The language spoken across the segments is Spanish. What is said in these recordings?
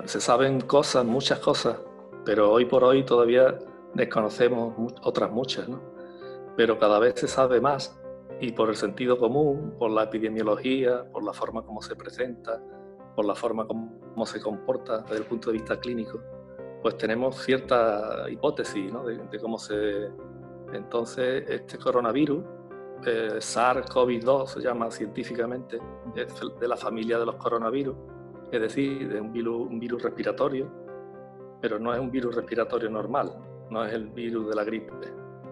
se saben cosas, muchas cosas, pero hoy por hoy todavía desconocemos otras muchas, ¿no? Pero cada vez se sabe más y por el sentido común, por la epidemiología, por la forma como se presenta, por la forma como se comporta desde el punto de vista clínico, pues tenemos cierta hipótesis, ¿no? de cómo se... Entonces, este coronavirus, SARS-CoV-2 se llama científicamente, es de la familia de los coronavirus, es decir, de un virus respiratorio, pero no es un virus respiratorio normal, no es el virus de la gripe,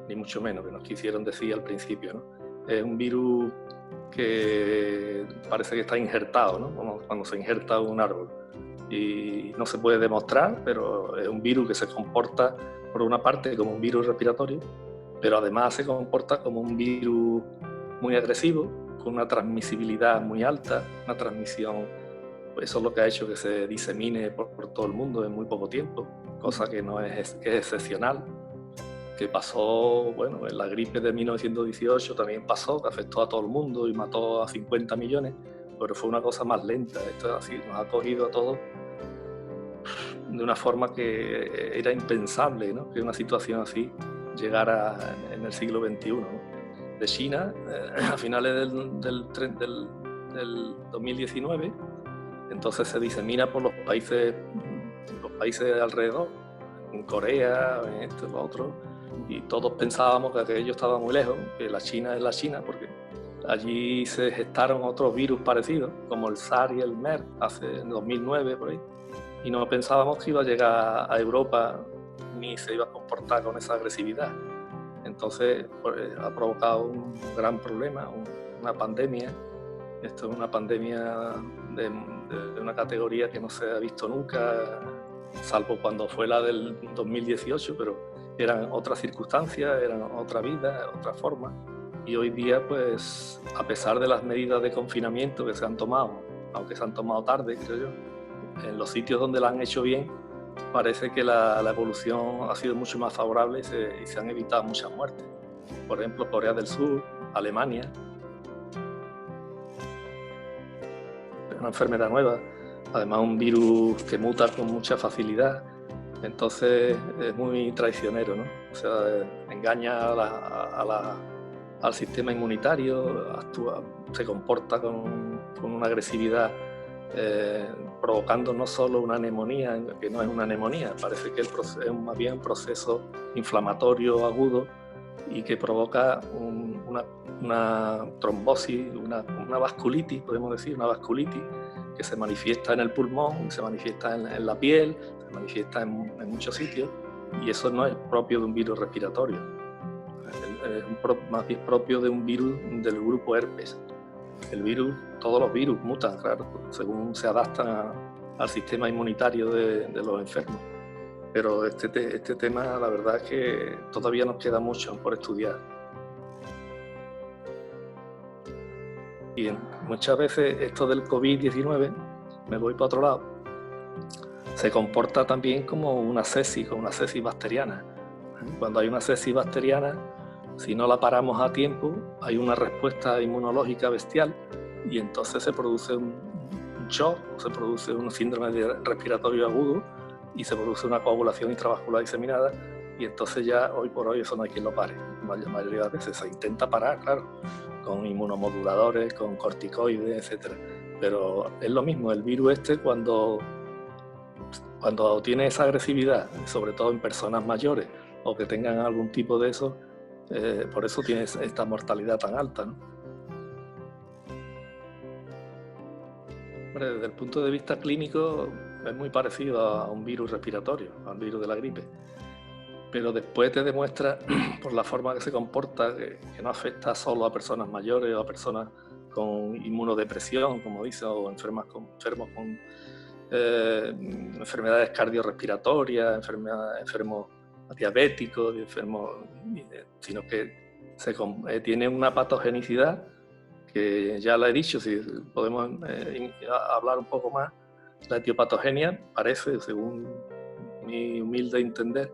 ni mucho menos, que nos quisieron decir al principio, ¿no? Es un virus que parece que está injertado, ¿no? Como cuando se injerta un árbol. Y no se puede demostrar, pero es un virus que se comporta, por una parte, como un virus respiratorio, pero además se comporta como un virus muy agresivo, con una transmisibilidad muy alta, una transmisión, pues eso es lo que ha hecho que se disemine por todo el mundo en muy poco tiempo, cosa que no es, que es excepcional, que pasó, bueno, en la gripe de 1918 también pasó, que afectó a todo el mundo y mató a 50 millones, pero fue una cosa más lenta. Esto es así, nos ha cogido a todos de una forma que era impensable, ¿no? Que una situación así llegara en el siglo XXI, ¿no? De China, a finales del 2019, entonces se disemina por los países de alrededor, en Corea, en esto, en lo otro, y todos pensábamos que aquello estaba muy lejos, que la China es la China, porque allí se gestaron otros virus parecidos, como el SARS y el MERS, en 2009, por ahí, y no pensábamos que iba a llegar a Europa ni se iba a comportar con esa agresividad. Entonces, pues, ha provocado un gran problema, una pandemia. Esto es una pandemia de una categoría que no se ha visto nunca, salvo cuando fue la del 2018, pero eran otras circunstancias, eran otra vida, otra forma. Y hoy día, pues, a pesar de las medidas de confinamiento que se han tomado, aunque se han tomado tarde, creo yo, en los sitios donde la han hecho bien, parece que la evolución ha sido mucho más favorable y se han evitado muchas muertes. Por ejemplo, Corea del Sur, Alemania. Es una enfermedad nueva, además un virus que muta con mucha facilidad, entonces es muy traicionero, ¿no? O sea, engaña al sistema inmunitario, se comporta con una agresividad, provocando no solo una neumonía, que no es una neumonía, parece que es más bien un proceso inflamatorio agudo y que provoca una trombosis, una vasculitis, podemos decir, una vasculitis que se manifiesta en el pulmón, se manifiesta en la piel, se manifiesta en muchos sitios, y eso no es propio de un virus respiratorio, es más bien propio de un virus del grupo herpes. El virus, todos los virus mutan, claro, según se adaptan al sistema inmunitario de los enfermos. Pero este tema, la verdad es que todavía nos queda mucho por estudiar. Y muchas veces esto del COVID-19, me voy para otro lado, se comporta también como una sepsis bacteriana. Cuando hay una sepsis bacteriana, si no la paramos a tiempo, hay una respuesta inmunológica bestial y entonces se produce un shock, se produce un síndrome respiratorio agudo y se produce una coagulación intravascular diseminada, y entonces ya hoy por hoy eso no hay quien lo pare. La mayoría de las veces se intenta parar, claro, con inmunomoduladores, con corticoides, etc. Pero es lo mismo, el virus cuando tiene esa agresividad, sobre todo en personas mayores o que tengan algún tipo de eso, por eso tiene esta mortalidad tan alta, ¿no? Desde el punto de vista clínico es muy parecido a un virus respiratorio, al virus de la gripe, pero después te demuestra por la forma que se comporta que no afecta solo a personas mayores o a personas con inmunodepresión, como dice, o enfermos con enfermedades cardiorrespiratorias, enfermos diabéticos, sino que tiene una patogenicidad que ya la he dicho. Si podemos hablar un poco más, la etiopatogenia parece, según mi humilde entender,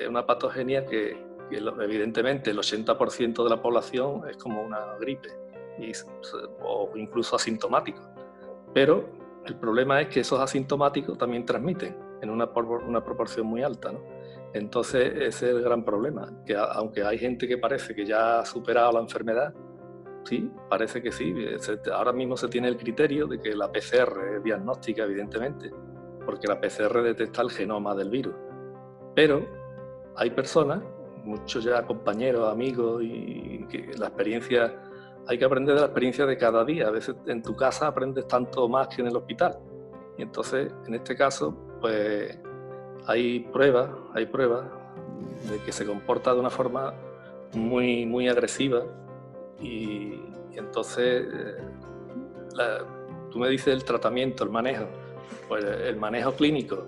una patogenia que evidentemente el 80% de la población es como una gripe, o incluso asintomático, pero El problema es que esos asintomáticos también transmiten en una proporción muy alta, ¿no? Entonces ese es el gran problema, que aunque hay gente que parece que ya ha superado la enfermedad, sí, parece que sí, ahora mismo se tiene el criterio de que la PCR es diagnóstica, evidentemente, porque la PCR detecta el genoma del virus, pero hay personas, muchos ya compañeros, amigos, y que la experiencia, hay que aprender de la experiencia de cada día. A veces en tu casa aprendes tanto más que en el hospital. Y entonces, en este caso, pues hay pruebas de que se comporta de una forma muy, muy agresiva. Y entonces, tú me dices el tratamiento, el manejo. Pues el manejo clínico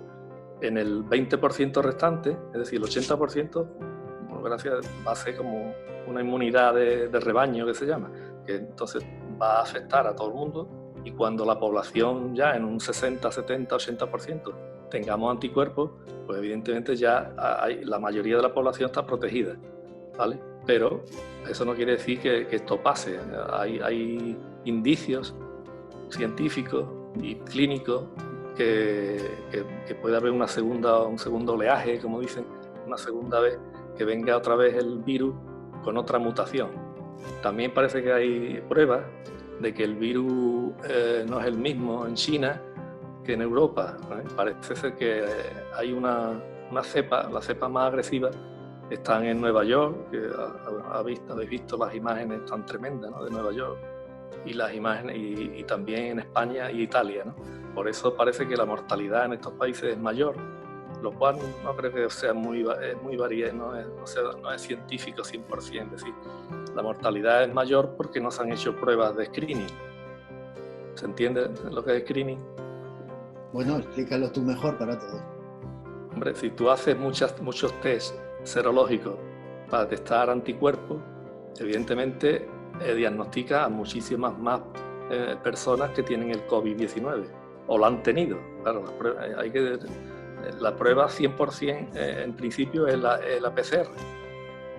en el 20% restante, es decir, el 80%, gracias, va a ser como una inmunidad de rebaño que se llama, que entonces va a afectar a todo el mundo, y cuando la población ya en un 60, 70, 80% tengamos anticuerpos, pues evidentemente ya la mayoría de la población está protegida, ¿vale? Pero eso no quiere decir que esto pase. Hay indicios científicos y clínicos que puede haber un segundo oleaje, como dicen, una segunda vez, que venga otra vez el virus con otra mutación. También parece que hay pruebas de que el virus no es el mismo en China que en Europa, ¿no? Parece ser que hay una cepa, la cepa más agresiva, están en Nueva York, que habéis visto las imágenes tan tremendas, ¿no?, de Nueva York, y las imágenes, y también en España y Italia, ¿no? Por eso parece que la mortalidad en estos países es mayor, lo cual no creo que sea muy variado, no es científico 100%, es decir, la mortalidad es mayor porque no se han hecho pruebas de screening. ¿Se entiende lo que es screening? Bueno, explícalo tú mejor para todos. Hombre, si tú haces muchos test serológicos para detectar anticuerpos, evidentemente diagnostica a muchísimas más personas que tienen el COVID-19 o lo han tenido. Claro, la prueba 100% en principio es la PCR,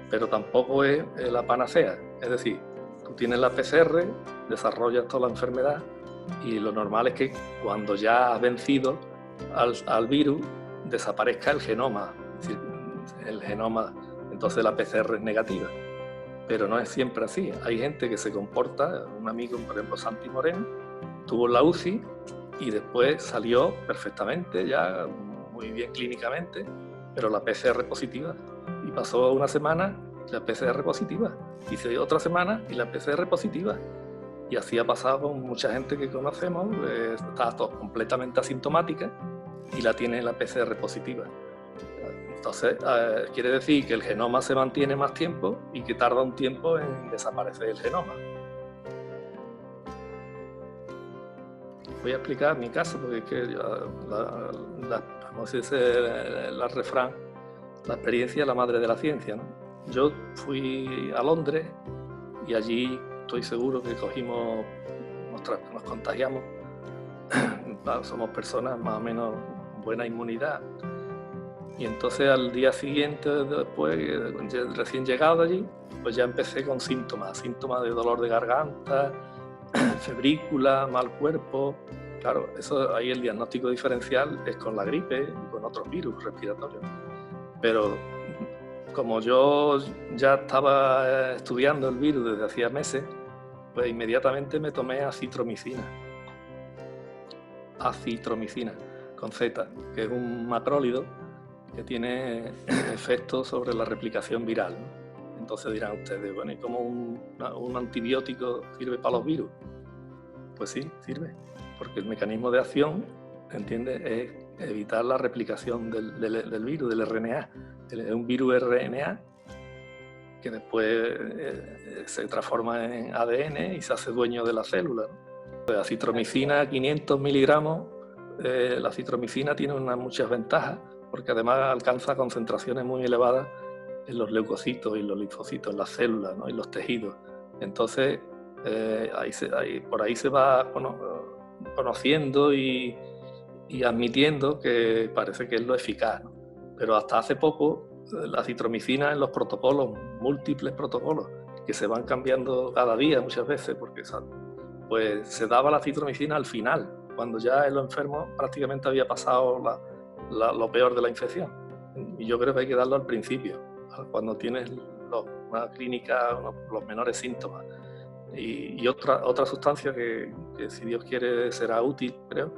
pero tampoco es la panacea. Es decir, tú tienes la PCR, desarrollas toda la enfermedad, y lo normal es que cuando ya has vencido al virus desaparezca el genoma, es decir, el genoma, entonces la PCR es negativa. Pero no es siempre así. Hay gente que se comporta, un amigo, por ejemplo, Santi Moreno, tuvo la UCI y después salió perfectamente, ya muy bien clínicamente, pero la PCR positiva. Y pasó una semana, la PCR positiva. Hice otra semana y la PCR positiva. Y así ha pasado con mucha gente que conocemos, está completamente asintomática y la tiene la PCR positiva. Entonces, quiere decir que el genoma se mantiene más tiempo y que tarda un tiempo en desaparecer el genoma. Voy a explicar mi caso, porque es que como se dice el refrán, la experiencia es la madre de la ciencia, ¿no? Yo fui a Londres y allí estoy seguro que nos contagiamos. Somos personas más o menos buena inmunidad. Y entonces al día siguiente, después, recién llegado allí, pues ya empecé con síntomas de dolor de garganta, febrícula, mal cuerpo. Claro, eso ahí el diagnóstico diferencial es con la gripe y con otros virus respiratorios. Pero como yo ya estaba estudiando el virus desde hacía meses, pues inmediatamente me tomé acitromicina con Z, que es un macrólido que tiene efectos sobre la replicación viral, ¿no? Entonces dirán ustedes, bueno, ¿y cómo un antibiótico sirve para los virus? Pues sí, sirve, porque el mecanismo de acción, ¿entiendes?, es evitar la replicación del virus, del RNA. Es un virus RNA que después se transforma en ADN y se hace dueño de la célula, ¿no? La acitromicina, 500 miligramos, la acitromicina tiene muchas ventajas, porque además alcanza concentraciones muy elevadas en los leucocitos y los linfocitos, en las células, ¿no?, y los tejidos. Entonces, por ahí se va conociendo y admitiendo que parece que es lo eficaz, ¿no? Pero hasta hace poco, la acitromicina en los protocolos, múltiples protocolos, que se van cambiando cada día muchas veces, porque pues se daba la acitromicina al final, cuando ya en los enfermos prácticamente había pasado lo peor de la infección. Y yo creo que hay que darlo al principio, cuando tienes una clínica, los menores síntomas. Y otra sustancia que si Dios quiere será útil, creo,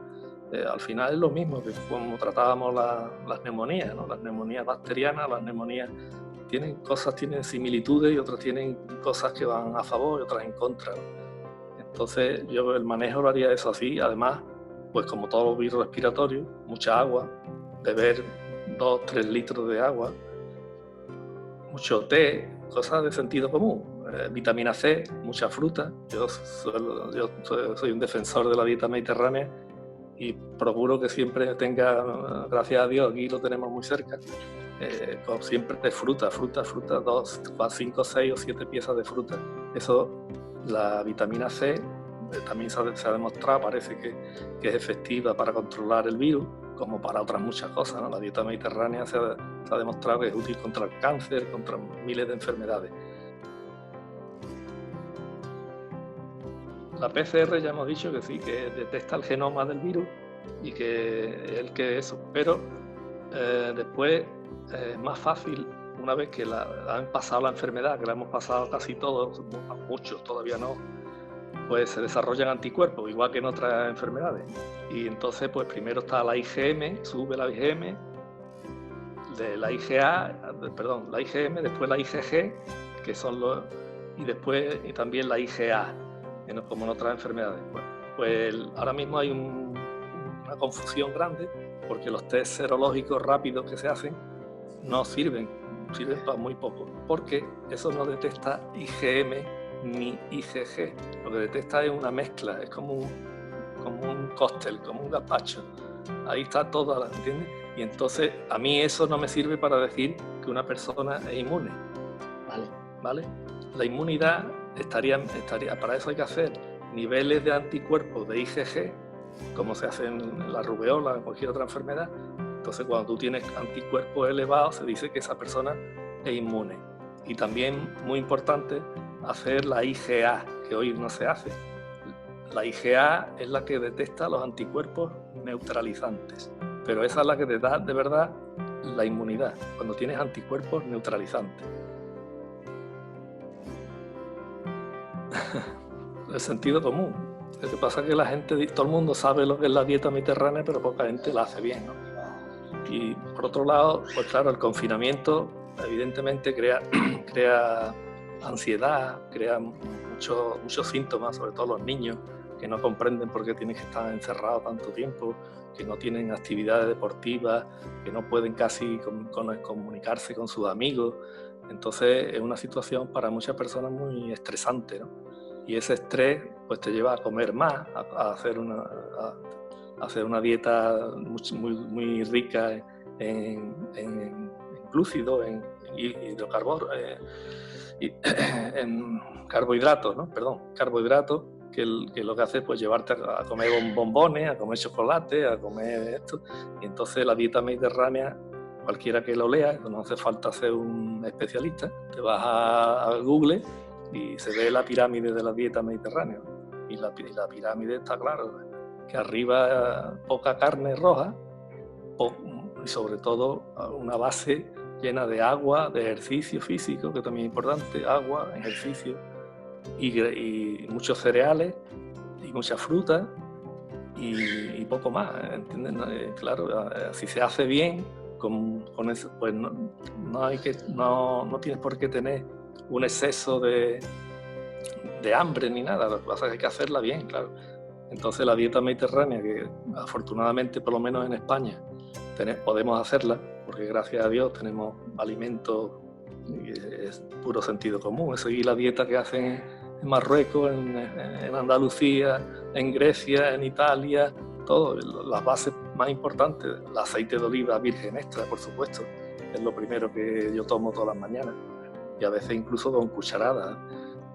al final es lo mismo que como tratábamos las neumonías, ¿no? Las neumonías bacterianas, las neumonías tienen similitudes y otras tienen cosas que van a favor y otras en contra, ¿no? Entonces yo el manejo lo haría eso así. Además, pues como todos los virus respiratorios, mucha agua, beber 2-3 litros de agua, mucho té, cosas de sentido común, vitamina C, mucha fruta. Yo soy un defensor de la dieta mediterránea y procuro que siempre tenga, gracias a Dios, aquí lo tenemos muy cerca, siempre de fruta, 2, 5, 6 o 7 piezas de fruta. Eso, la vitamina C, también se ha demostrado, parece que es efectiva para controlar el virus, como para otras muchas cosas, ¿no? La dieta mediterránea se ha demostrado que es útil contra el cáncer, contra miles de enfermedades. La PCR ya hemos dicho que sí, que detecta el genoma del virus y que eso, pero después es más fácil, una vez que han pasado la enfermedad, que la hemos pasado casi todos, muchos todavía no, pues se desarrollan anticuerpos, igual que en otras enfermedades. Y entonces, pues primero está la IgM, sube la IgM, de la la IgM, después la IgG, que son y también la IgA, como en otras enfermedades. Pues ahora mismo hay una confusión grande, porque los test serológicos rápidos que se hacen no sirven para muy poco, porque eso no detecta IgM ni IgG. Lo que detecta es una mezcla, es como un cóctel, como un gazpacho. Ahí está todo, ¿entiendes? Y entonces a mí eso no me sirve para decir que una persona es inmune. ¿Vale? La inmunidad estaría, para eso hay que hacer niveles de anticuerpos de IgG, como se hace en la rubeola o en cualquier otra enfermedad. Entonces, cuando tú tienes anticuerpos elevados, se dice que esa persona es inmune. Y también, muy importante, hacer la IgA, que hoy no se hace. La IgA es la que detecta los anticuerpos neutralizantes, pero esa es la que te da de verdad la inmunidad, cuando tienes anticuerpos neutralizantes. El sentido común. Lo que pasa es que la gente, todo el mundo sabe lo que es la dieta mediterránea, pero poca gente la hace bien, ¿no? Y por otro lado, pues claro, el confinamiento evidentemente crea ansiedad, crea muchos síntomas, sobre todo los niños, que no comprenden por qué tienen que estar encerrados tanto tiempo, que no tienen actividades deportivas, que no pueden casi comunicarse con sus amigos. Entonces es una situación para muchas personas muy estresante, ¿no? Y ese estrés pues te lleva a comer más, a hacer una dieta muy rica en glúcidos, en hidrocarburos, en carbohidratos, ¿no? Carbohidratos, que lo que hace es pues llevarte a comer bombones, a comer chocolate, a comer esto. Y entonces la dieta mediterránea, cualquiera que lo lea, no hace falta ser un especialista, te vas a Google y se ve la pirámide de la dieta mediterránea. Y la pirámide está claro, que arriba poca carne roja y sobre todo una base llena de agua, de ejercicio físico, que también es importante, agua, ejercicio, y muchos cereales y mucha fruta y poco más, ¿entiendes? Claro, si se hace bien con eso, pues no tienes por qué tener un exceso de hambre ni nada. Lo que pasa es que hay que hacerla bien, claro. Entonces la dieta mediterránea, que afortunadamente por lo menos en España podemos hacerla, porque gracias a Dios tenemos alimentos, es puro sentido común, es seguir la dieta que hacen en Marruecos, en Andalucía, en Grecia, en Italia, todo, las bases más importantes. El aceite de oliva virgen extra, por supuesto, es lo primero que yo tomo todas las mañanas, y a veces incluso con cucharadas.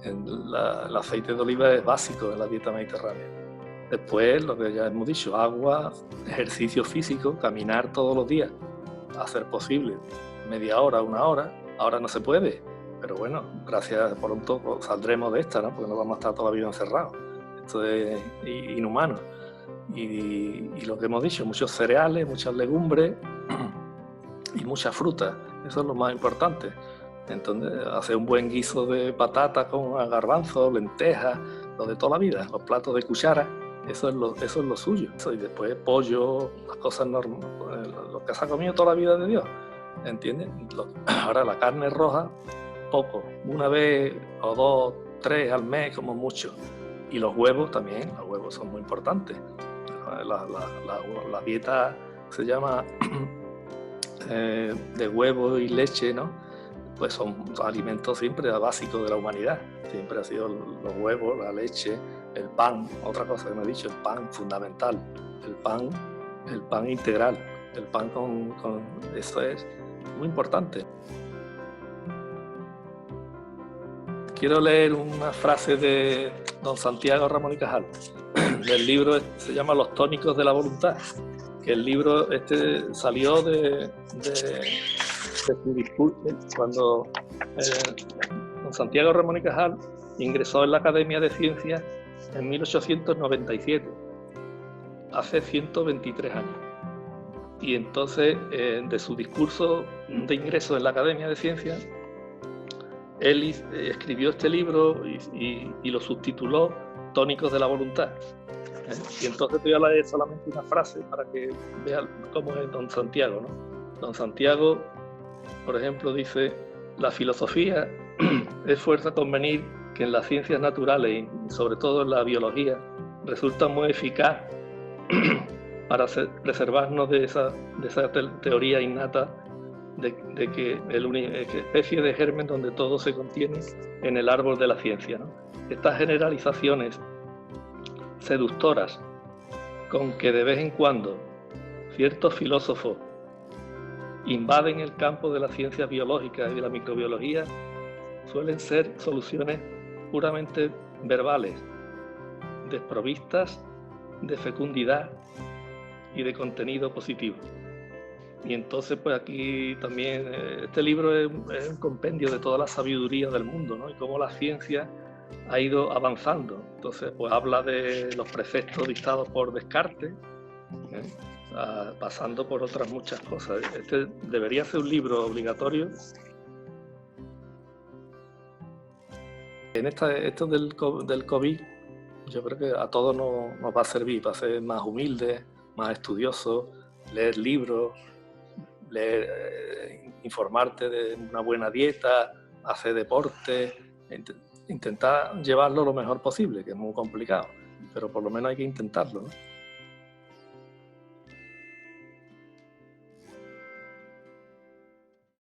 El aceite de oliva es básico en la dieta mediterránea. Después, lo que ya hemos dicho, agua, ejercicio físico, caminar todos los días, a ser posible, media hora, 1 hora. Ahora no se puede, pero bueno, gracias, pronto saldremos de esta, ¿no? Porque no vamos a estar toda la vida encerrados. Esto es inhumano. y lo que hemos dicho, muchos cereales, muchas legumbres y mucha fruta. Eso es lo más importante. Entonces, hacer un buen guiso de patata con garbanzos, lentejas, lo de toda la vida, los platos de cuchara, eso es lo suyo. Y después pollo, las cosas normales, lo que se ha comido toda la vida de Dios, ¿entiendes? Ahora la carne roja, poco, una vez o dos, tres al mes como mucho. Y los huevos también, los huevos son muy importantes. La dieta se llama de huevo y leche, ¿no? Pues son alimentos siempre básicos de la humanidad. Siempre ha sido los huevos, la leche, el pan. Otra cosa que me he dicho, el pan fundamental. El pan integral. El pan con eso es muy importante. Quiero leer una frase de don Santiago Ramón y Cajal, del libro, se llama Los tónicos de la voluntad, que el libro salió de su discurso cuando don Santiago Ramón y Cajal ingresó en la Academia de Ciencias en 1897, hace 123 años. Y entonces, de su discurso de ingreso en la Academia de Ciencias, él escribió este libro y lo subtituló Tónicos de la Voluntad. Y entonces te voy a leer solamente una frase para que vean cómo es don Santiago, ¿no? Don Santiago, por ejemplo, dice: la filosofía es fuerza convenir que en las ciencias naturales y sobre todo en la biología resulta muy eficaz para preservarnos de esa teoría innata de que especie de germen donde todo se contiene en el árbol de la ciencia, ¿no? Estas generalizaciones seductoras con que de vez en cuando ciertos filósofos invaden el campo de las ciencias biológicas y de la microbiología suelen ser soluciones puramente verbales, desprovistas de fecundidad y de contenido positivo. Y entonces, pues aquí también, este libro es un compendio de toda la sabiduría del mundo, ¿no? Y cómo la ciencia ha ido avanzando. Entonces, pues habla de los preceptos dictados por Descartes, pasando por otras muchas cosas. Este debería ser un libro obligatorio. En esto del COVID, yo creo que a todos nos va a servir para ser más humildes, más estudiosos, leer libros, informarte de una buena dieta, hacer deporte, intentar llevarlo lo mejor posible, que es muy complicado, pero por lo menos hay que intentarlo, ¿no?